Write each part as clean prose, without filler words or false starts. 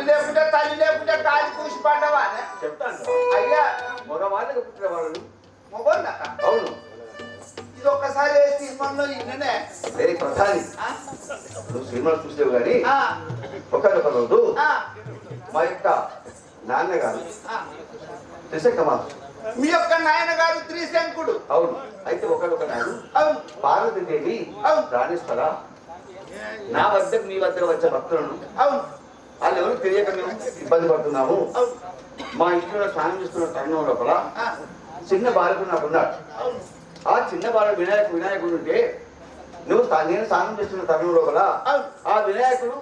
లేకుంటే తల్లి లేకుంటే గాలి కూసి పడ్డవా చెప్తాను అయ్యా మగవాళ్ళకి పుట్టిన వాళ్ళు మొగోళ్ళ అవును ఇది ఒక్కసారి వేసి మనలో ఇన్ననే ప్రధాని నువ్వు సినిమాలు చూసేవు కానీ ఒకనొక రోజు మా యొక్క నాన్నగారు త్రిశంకమా మీ యొక్క నాయన గారు త్రిశంకుడు అవును అయితే ఒకనొక నాడు అవును పార్వతీదేవి రాణేశ్వర నా వద్దకు నీ వద్దకు వచ్చే భక్తులను అవును వాళ్ళు ఎవరు తెలియక మేము ఇబ్బంది పడుతున్నాము మా ఇంట్లో స్నానం చేస్తున్న తరుణం లోపల చిన్న బాలకుడు నాకు ఉన్నాడు ఆ చిన్న బాలకుడు వినాయకుడు ఉంటే నేను స్నానం చేస్తున్న తరుణం లోపల ఆ వినాయకుడు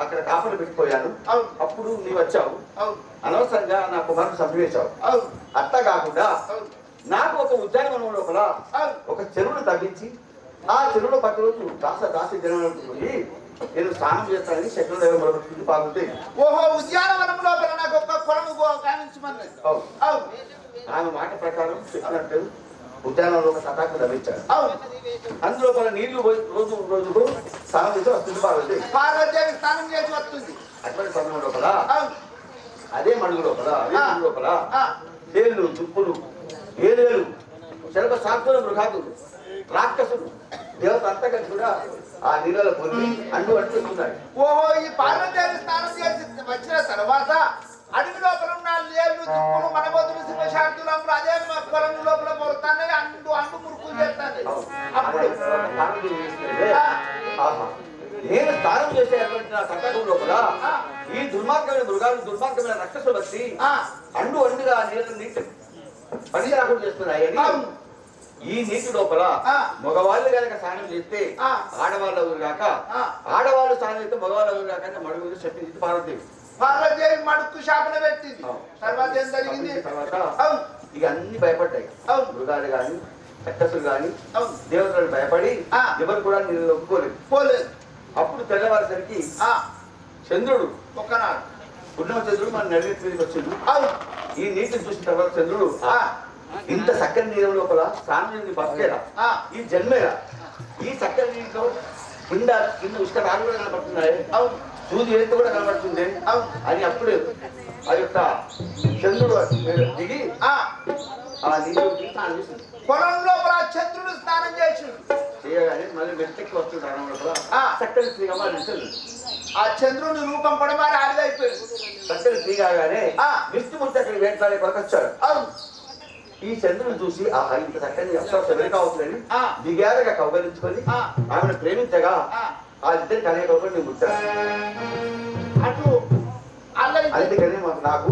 అక్కడ కాపలు పెట్టిపోయాను అప్పుడు నీవు వచ్చావు అనవసరంగా నా కుమారుడు చంపివేశావు అట్లా కాకుండా నాకు ఒక ఉద్యానవనం లోపల ఒక చెరువును తగ్గించి ఆ చెరువులో ప్రతిరోజు దాసి జనం పోయి నేను స్నానం చేస్తానని శక్తుల దగ్గర మొదలుపెట్టి బాగుంటుంది ఓహో ఉద్యానవనం లోపల నాకు ఒక కొలను కావించమన్నది ఆమె మాట ప్రకారం చెప్పినట్టు ఉద్యానంలో ఒక తటాకు లభించాడు అందులో నీళ్లు రోజు రోజుకు స్నానం చేసి వస్తుంది పార్వతీదేవి స్నానం చేసి వస్తుంది అటువంటి సమయం లోపల అదే మడుగు లోపల తేళ్లు చుప్పులు ఏలేలు శరప సాత్తుల మృగాదులు రాక్షసులు దేవత అంతా కలిసి కూడా ఆ నీళ్ళలో పొంది అంటున్నాడు ఓహో ఈ పార్వతీదేవి స్నానం చేసి వచ్చిన తర్వాత అడవి లోపల ఉన్న లేళ్ళు చుప్పులు మనబోతులు శివశాంతులములు అదే పొలం లోపల మొరుతానే అండు మురుకులు చేస్తాను అప్పుడు నేను స్నానం చేసేటువంటి నా కట్టడం లోపల ఈ దుర్మార్గమైన మృగాలు దుర్మార్గమైన రక్షసులు వచ్చి అండుగా నీటి పని రాకుండా చేస్తున్నాయని ఈ నీటి లోపల మగవాళ్ళు కనుక స్నానం చేస్తే ఆడవాళ్ళు ఎవరు కాక ఆడవాళ్ళు స్నానం చేస్తే మగవాళ్ళు ఎవరు కాక మడుగు చెప్పింది పార్వతీదేవి మడుక్కు శాపన పెట్టింది తర్వాత ఏం జరిగింది తర్వాత ఇక అన్ని భయపడ్డాయి మృగాలు గాని రక్షసులు గాని దేవతలు భయపడి ఎవరు కూడా నేను ఒప్పుకోలేదు అప్పుడు తెల్లవారేసరికి చంద్రుడు ఒక్కనాడు పుణ్యమ చంద్రుడు మన నడిని మీదకి వచ్చిండు ఈ నీటిని చూసిన తర్వాత చంద్రుడు ఇంత చక్కని నీరు లోపల స్నానం బతికేరా ఈ జన్మేరా ఈ చక్కని నీటిలో కింద ఉష్క రాళ్ళు కూడా కనబడుతున్నాయి సూది ఎత్తు కూడా కనబడుతుంది అని అప్పుడు ఆ యొక్క చంద్రుడు దిగి ఆ నీరు స్నానం చేసింది పొలం లోపల చంద్రుడు స్నానం చేసిండు చేయగానే మళ్ళీ వెంటకి వస్తుంది లోపల చక్కని స్త్రీగా ఆ చంద్రుని రూపం పడమారి ఆడిదైపోయింది చక్కని స్త్రీ కాగానే విష్ణుమూర్తి అక్కడికి వేటాడే కొరకొచ్చాడు ఈ చంద్రుని చూసి ఇంత చక్కని అప్సరస వెనుక అవుతుందని దిగారుగా కౌగలించుకొని ఆమెను ప్రేమించగా ఆ ఇద్దరికి అనేక నేను ముట్టాను అందుకని నాకు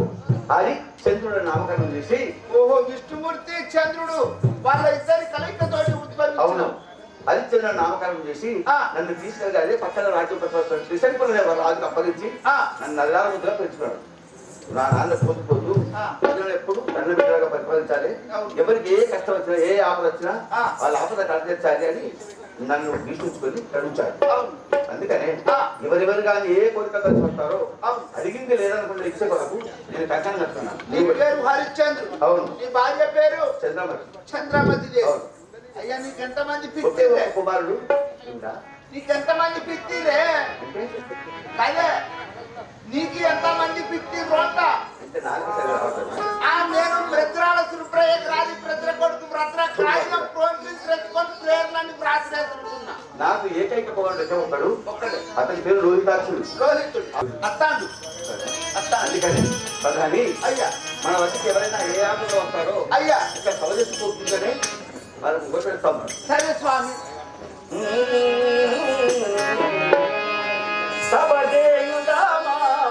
అది చంద్రుడు నామకరణం చేసి ఓహో విష్ణుమూర్తి చంద్రుడు వాళ్ళ ఇద్దరి కలయికతోటి అవును హరిశ్చంద్రుడు నామకరణం చేసి నన్ను తీసుకెళ్ళి అదే పక్కన రాజ్యం త్రిశంకులు రాజుకు అప్పగించి నన్ను నల్లార ముద్దుగా పెంచుకున్నాడు నా నాన్న పోతు ప్రజలను ఎప్పుడు నన్న బిడ్డగా పరిపాలించాలి ఎవరికి ఏ కష్టం వచ్చినా ఏ ఆపద వచ్చినా వాళ్ళ ఆపద కడతీర్చాలి అని నన్ను వీక్షించుకొని అడుగుచాడు అందుకనే ఎవరెవరు కానీ ఏ కోరిక కలిసి వస్తారో అడిగింది లేదనుకుంటే ఇచ్చే కొరకు నేను కంకణం కట్టుకున్నాను. నీ పేరు హరిశ్చంద్రుడు. అవును. నీ భార్య పేరు చంద్రమతి. అయ్యా నీకెంతమంది పిత్తిలే కుమారుడు నీకెంతమంది పిత్తిలే అదే నీకు ఎంతమంది పిత్తి రోట నేను ప్రజల సుప్రయరాది ప్రజల కొడుకు వ్రాసిరేసుకున్నా. నాకు ఏకైక కుమారుడు ఒకడు అతని పేరు రోహితాక్షుడు. అత్తాండు అందుకని ప్రధాని అయ్యా మన వచ్చి ఎవరైనా ఏ ఆటలో వస్తారో అయ్యా ఇక్కడ సవజెత్తు కూర్చుంటేనే వాళ్ళకి ఉపయోగిస్తాం. సరే స్వామి.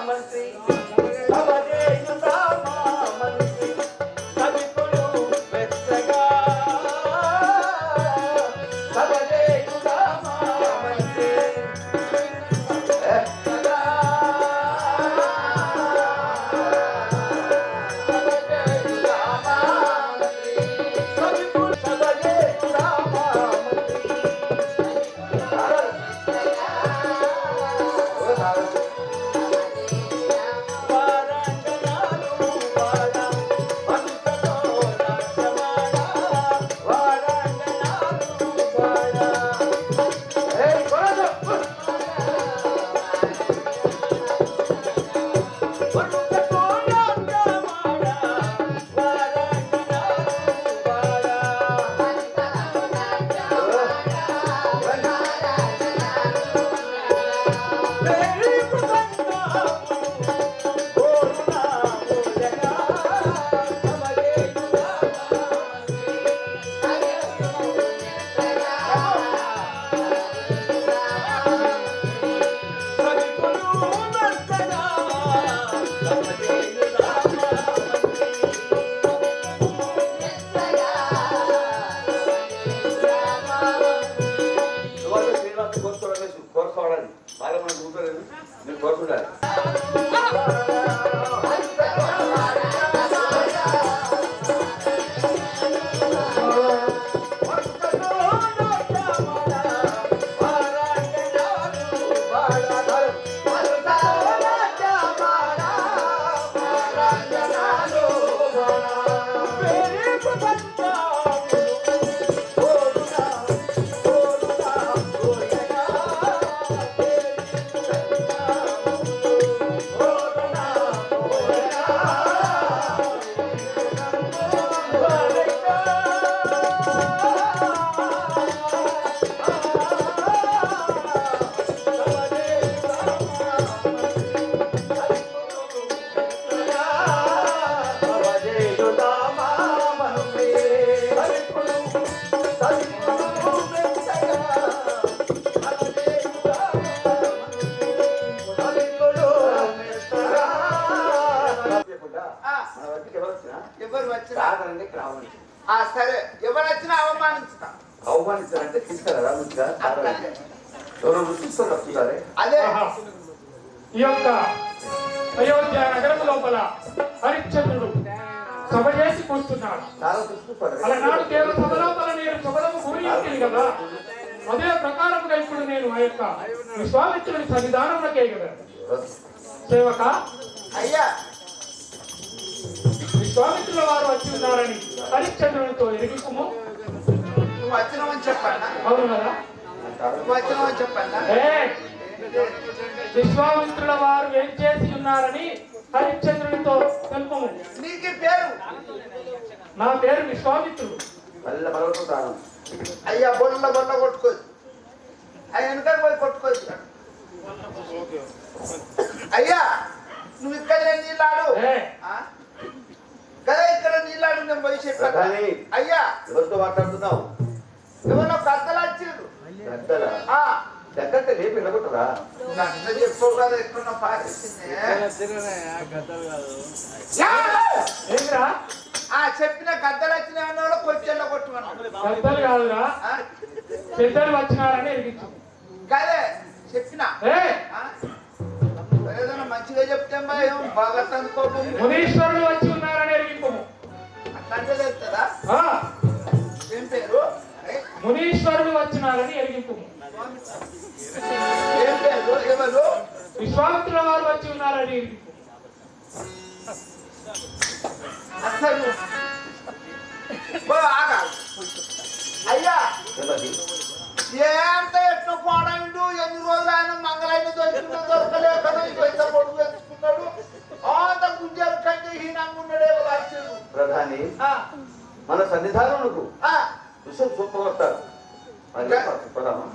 మంత్రి కోరుకోవడానికి బాగా మనం కూర్చోలేదు మీరు కోరుకుంటారు ఎవరు వచ్చినా రావాలి సరే ఎవరు వచ్చినా అవమానించుతా అవమానించాలంటే తీసుకెళ్ళరా ముందుగా ఎవరో రుచిస్తారు వస్తున్నారే అదే ఈ యొక్క అయోధ్య నగరం లోపల హరిశ్చంద్రుడు సభ చేసి కూర్చున్నాడు. చాలా చూస్తారు అలనాడు కేవలం సభ లోపల నేను సభలకు కూర్చుంటుంది కదా, అదే ప్రకారంగా ఇప్పుడు నేను ఆ యొక్క విశ్వామిత్రుడి సన్నిధానంలోకే కదా సేవక అయ్యా విశ్వామిత్రుల వారు వచ్చి ఉన్నారని హరిశ్చంద్రునితో ఎరిగికుము. నువ్వు వచ్చినవని చెప్పన్నా అవును కదా? నువ్వు వచ్చినవని చెప్పన్నా విశ్వామిత్రుల వారు ఏం చేసి ఉన్నారని హరిశ్చంద్రునితో తెలుపము. నీకు పేరు నా పేరు విశ్వామిత్రుడు. మళ్ళీ మరొకతాను అయ్యా బొల్ల బొల్ల కొట్టుకోదు అయ్యా వెనక పోయి కొట్టుకోవచ్చు అయ్యా నువ్వు ఇక్కడ నీళ్ళాడు కదా, ఇక్కడ నీళ్ళాడు నేను పోయి చెప్పాను. అయ్యా ఎవరితో మాట్లాడుతున్నావు? ఎవరో కథలు వచ్చిండ్రు. గద్దలా దగ్గర లేపి ఎడగొట్టరా? గద్ద చెప్పు కదా ఎక్కడ పారేసింది ఏంద్రా చెప్పిన గద్దలు వచ్చిన వాళ్ళు కొచ్చెల్లో కొట్టుకున్నాను పెద్దలు కాదురా, పెద్దలు వచ్చినారని ఎరిగించు. కదే చెప్పిన ఏదైనా మంచిగా చెప్తే భయం బాగా అనుకోము. మునీశ్వరుడు వచ్చి ఉన్నారని ఎరిగింపము. అట్లాంటి చెప్తారా? ఏం పేరు? మునీశ్వరుడు వచ్చినారని ఎరిగింపము. ఏం పేరు? ఎవరు? విశ్వామిత్రుల వారు వచ్చి ఉన్నారని ఎరిగింపు. అసలు ఆగాలి అయ్యా ఏంత ఎట్లా పోడాడు, ఎన్ని రోజులు ఆయన మంగళైన దొరకలేక ఇంత పొడుగు తెచ్చుకున్నాడు, అంత గుంజలు కంటే హీనంగా ఉన్నాడే రాష్ట్రుడు. ప్రధాని మన సన్నిధానమునకు విషయం చూపవస్తారు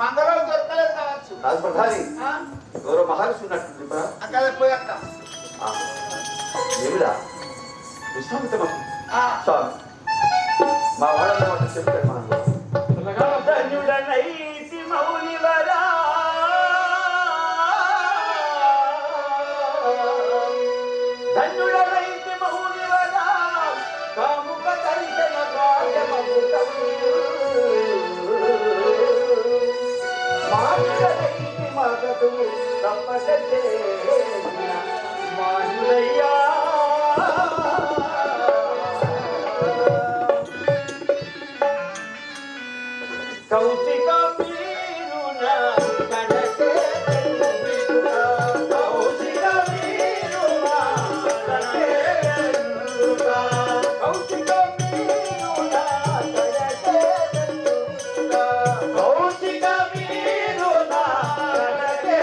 మంగళం దొరకలేదు కావచ్చు. కాదు ప్రధాని, ఎవరో మహర్షి ఉన్నట్టు అక్కడ పోయేద్దాం. ఏమిరా విశ్వామిత్ర స్వామి మా వాళ్ళ చెప్తారు మనం ధన్యుడనైతి మౌనివరా ధన్యుడనైతి మౌనివరా కాముక దర్శన భాగ్యమముతం మానుడనైతి మగదు తప్పకతే మానుడయ్యా కౌశిక వీరున కడకే కౌశిక వీరున కడకే కౌశిక వీరున కడకే కౌశిక వీరున కడకే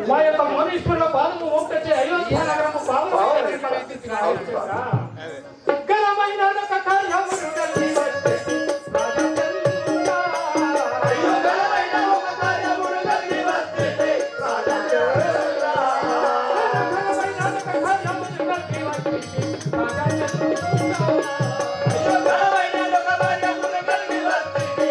మా యొక్క మనుష్యుల పాదము మోక్షే అయోధ్య నగరము ఘనమైన ఒక కార్యమును కలిగి వచ్చే రాజచంద్ర. ఘనమైన ఒక కార్యమును కలిగి వచ్చే రాజచంద్ర. ఘనమైన ఒక కార్యమును కలిగి వచ్చే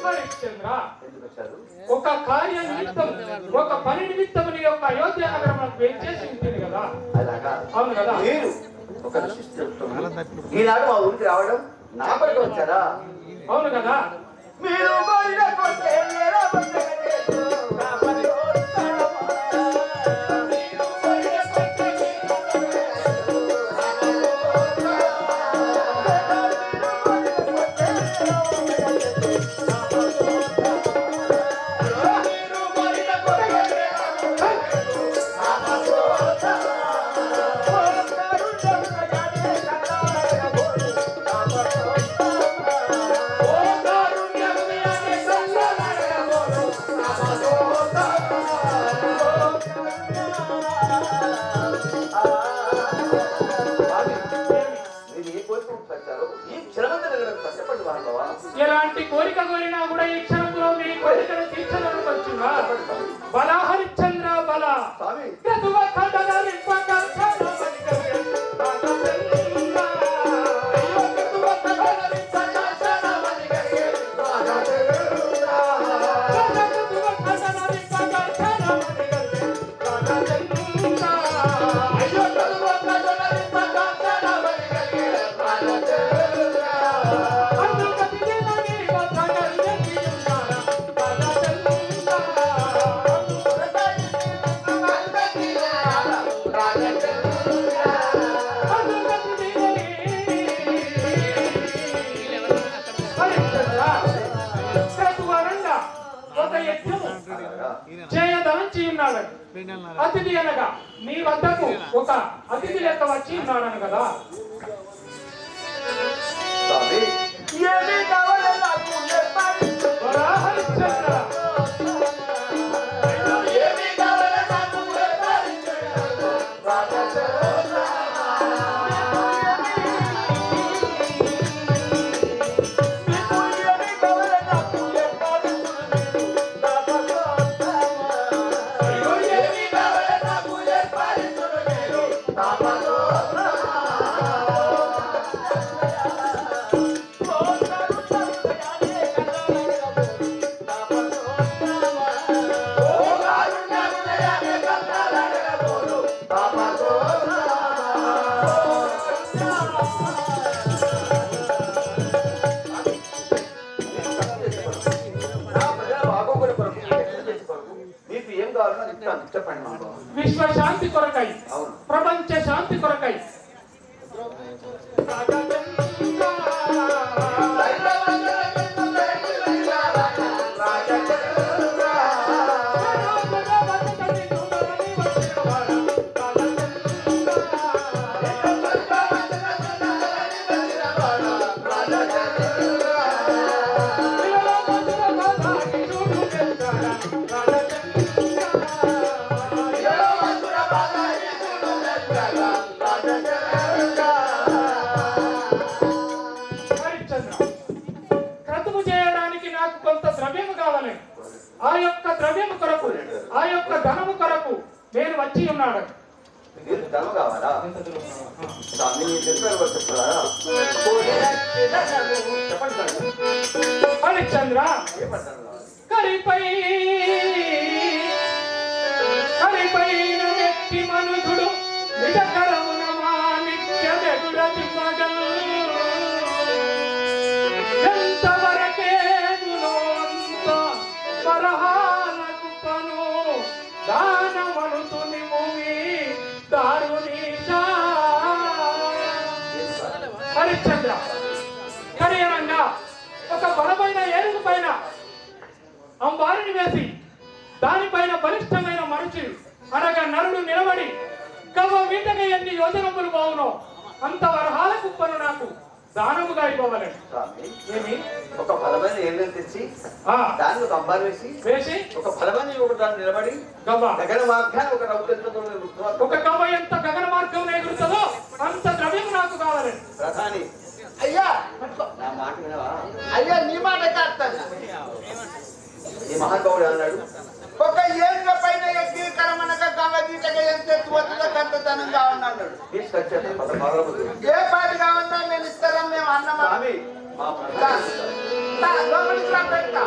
రాజచంద్ర. ఒక కార్య నిమిత్తం ఒక పని నిమిత్తం నీ యొక్క అయోధ్య నగరం చేసి ఉంటుంది కదా. అలాగా అవును కదా. మీరు ఒక ఈనాడు మా ఊరికి రావడం నా కొరకు వచ్చారా? అవును కదా. మీరు ఎలాంటి కోరిక కోరినా కూడా ఈ క్షణంలో మీ కోరికను తీర్చడానికి వచ్చిందా? బల హరిశ్చంద్ర బల. చేయదలంచి ఉన్నాడు. అతిథి అనగా నీ వద్దకు ఒక అతిథి లెక్క వచ్చి ఉన్నాడను కదా. విశ్వ శాంతి కొరకై, ప్రపంచ శాంతి కొరకై ఆ యొక్క ద్రవ్యము కొరకు, ఆ యొక్క ధనము కొరకు నేను వచ్చి ఉన్నాడు. ధనం కావాలా? హరిశ్చంద్ర కరిపై కరిపైన వ్యక్తి మనుషుడు నిజకరమున మా నిత్యమెదురతి మగల్ ఎంతవరకేదులో అంత పరహాలకు పను దానమనుతుని భూమి దారుణీశా. హరిశ్చంద్ర కరియనంగా ఒక బలమైన ఏనుగు పైన అంబారిని వేసి దానిపైన బలిష్టమైన మనిషి అనగా నరుడు నిలబడి గవ్వ వీటగా ఎన్ని యోజనములు బావునో అంత వరహాల కుప్పను నాకు దానముగా ఇవ్వవలని. ఏమి ఒక ఫలమైన ఏళ్ళని తెచ్చి దాన్ని ఒక అంబారు వేసి ఒక ఫలమైన యువకుడు దాన్ని నిలబడి గగన మార్గాన్ని ఒక ఒక గవ్వ ఎంత గగన మార్గం ఎగురుతుందో అంత ద్రవ్యం నాకు కావాలని. ప్రధాని అయ్యా నా మాట వినవా? అయ్యా నీ మాట కాస్తాను. ఈ మహానుభావుడు అన్నాడు, ఒక ఏళ్ళ పైన ఎక్కి కరమనక గంగ గీతగా ఎంత ఎత్తువతుందో గంటతనం కావన్నాడు. ఏ పాటి కావన్నా నేను ఇస్తారని మేము అన్నమా పెడతా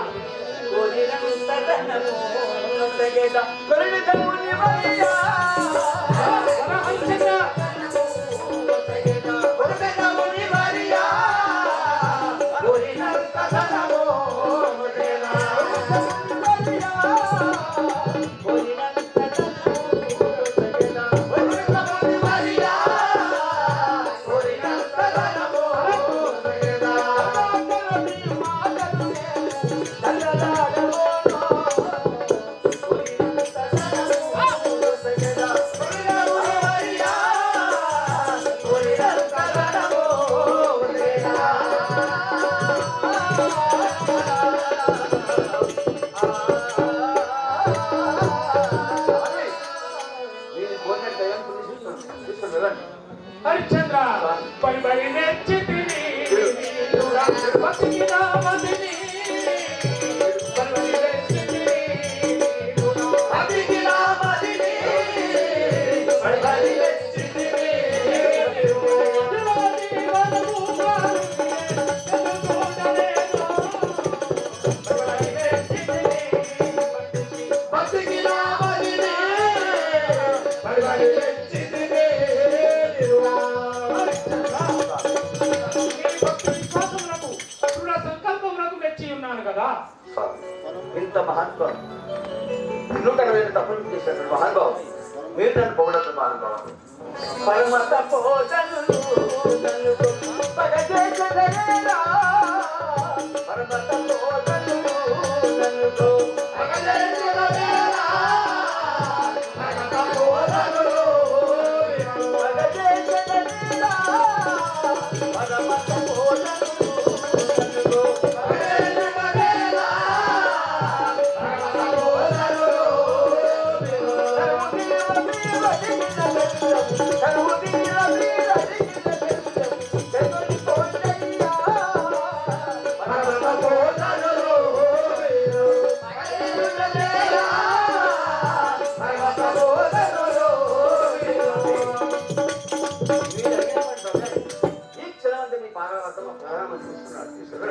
హరిశ్చంద్ర పరి పరి నెచ్చితిని పతికి రామదిని ఇంత మహానుభావం 160 తప్పులు చేశాడు మహానుభావం. మీరు నన్ను పొగడతారు మహానుభావం. పరమ తపోజనులు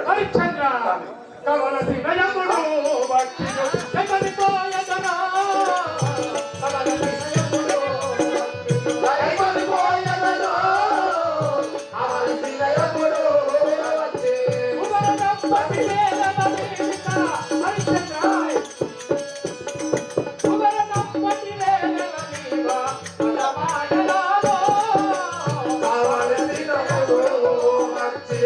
హరిశ్చంద్ర కవల దినయముడు భక్తిలో జగదిపోయదనా కవల దినయముడు జగదిపోయదనా కవల దినయముడు ఉగరనప్పటి వేలనీక హరిశ్చంద్ర ఉగరనప్పటి వేలనీక పదమాయలాలో కవల దినయముడు భక్తి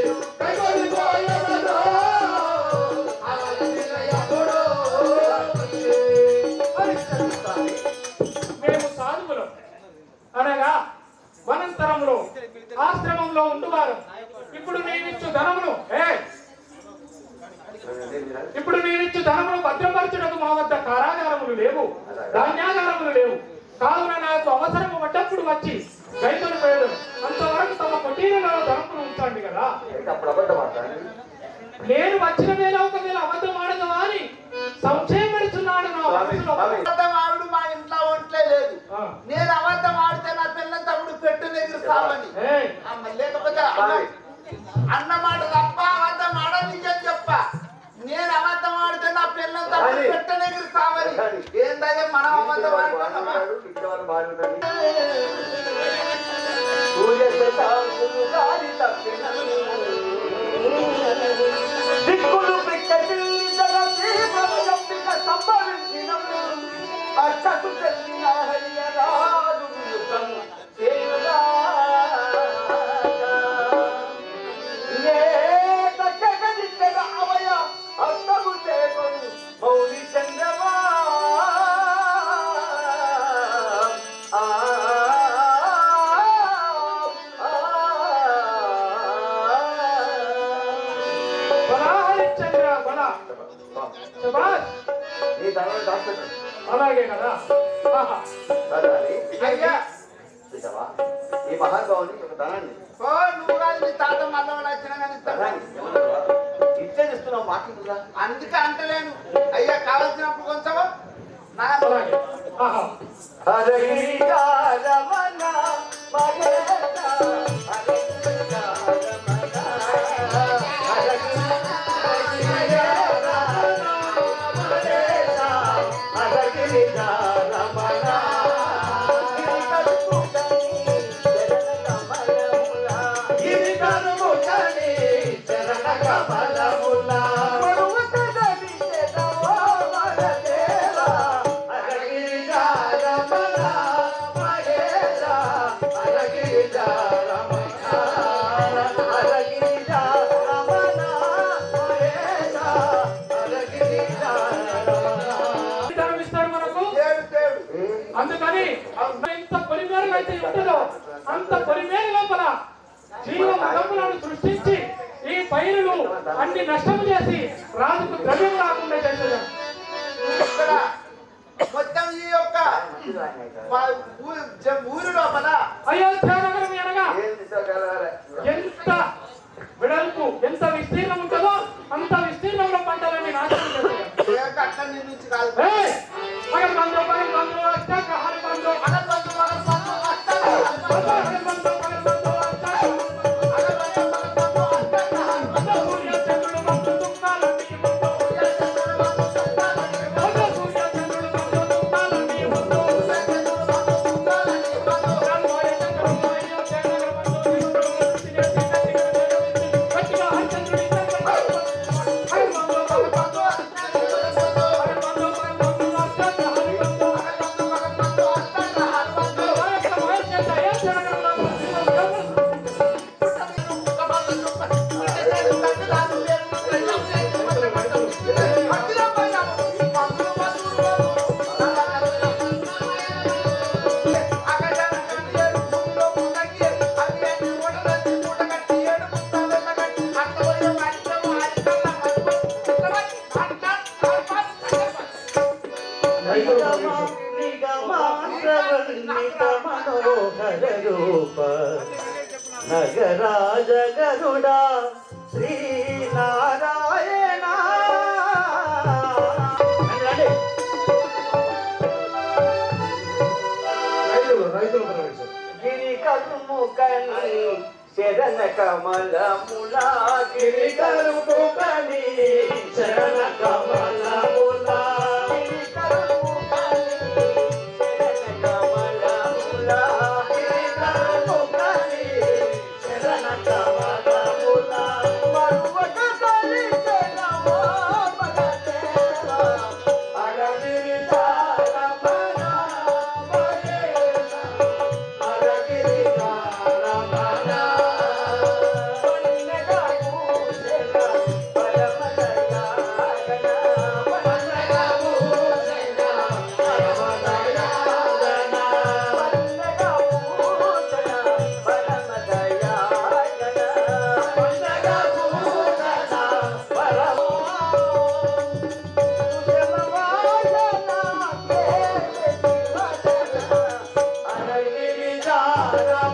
మేము సాధువులం అనగా వనంతరంలో ఆశ్రమంలో ఉండువారు. ఇప్పుడు నేనిచ్చు ధనమును భద్రపరచుటకు మా వద్ద కారాగారములు లేవు, ధాన్యాగారములు లేవు. కావున నాకు అవసరము పడ్డప్పుడు వచ్చి రైతులు పేరు అంతవరకు తమ కొటీలలో ధనమును ఉంచండి కదా. నేను వచ్చిన వేళ ఒకవేళ అబద్ధం ఆడదా అని సంశయపడుతున్నాడు నా మనసులో. అబద్ధం ఆవిడు మా ఇంట్లో ఒంట్లే లేదు. నేను అబద్ధం ఆడితే నా పిల్ల తమ్ముడు పెట్టు దగ్గర కావని లేకపోతే అన్నమాట తప్ప అబద్ధం ఆడనికని చెప్ప. నేను అబద్ధం ఆడితే నా పిల్ల తమ్ముడు పెట్ట దగ్గర కావని ఏంటంటే మనం అబద్ధం ఆడుతున్నామా? దిక్కులు సంభవించిన అచ్చటు చెల్లిన హరియరాజు అవయ అత్తము చేకొను మౌలి చంద్రమా దాచుకుంటాను. అలాగే కదా. ఆహా. సరే అయ్యా చూసావా ఈ మహానుభావుని ఒక ధనాన్ని ఓ నువ్వు కాదు నీ తాత మళ్ళీ వచ్చినా కానీ ధనాన్ని ఇచ్చేదిస్తున్నావు మాట్లాడుతున్నా. అందుకే అంటలేను అయ్యా కావాల్సినప్పుడు కొంచెం నా అలాగే. ఆహా. ఇస్తాడు మనకు. అందుకని ఎంత పొలిమేరలు అయితే ఉంటుందో అంత పొలిమేర లోపల జీవములను సృష్టించి ఈ పైరులు అన్ని నష్టము చేసి రాజుకు ద్రవ్యం రాకుండా చేసేది. ఇక్కడ మొత్తం ఈ యొక్క ఊరి లోపల అయోధ్య నగరం అనగా ఎంత వెడల్పు ఎంత విస్తీర్ణం ఉంటుందో అంత విస్తీర్ణంలో పంటలని నాశనం చేసేది. అట్లా నిర్మించి కాదు పగల్ బంధు అష్టాక హరి బంధు అగల్ బంధు పగల్ బంధు సూర్య చంద్రుడు బంధు దుఃఖాలన్నీ ముందు సూర్య చంద్రుడు బంధు దుఃఖాలన్నీ ముందు గట్టిగా హరిచంద్రుడి మనోహరూప నగరాజ గరుడా శ్రీనారాయణ గిరి కరుముకని శరణ కమలములా గిరి కరుముకని శరణ కమలములా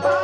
Bye.